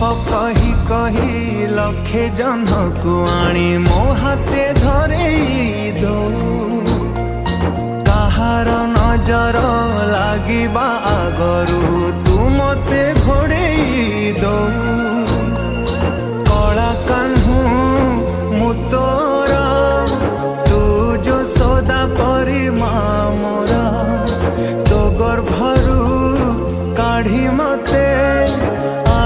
कही कही लखे जन्ह को आनी मो हाथे धरे दो कहार नजर लागिबा आगरू तू मते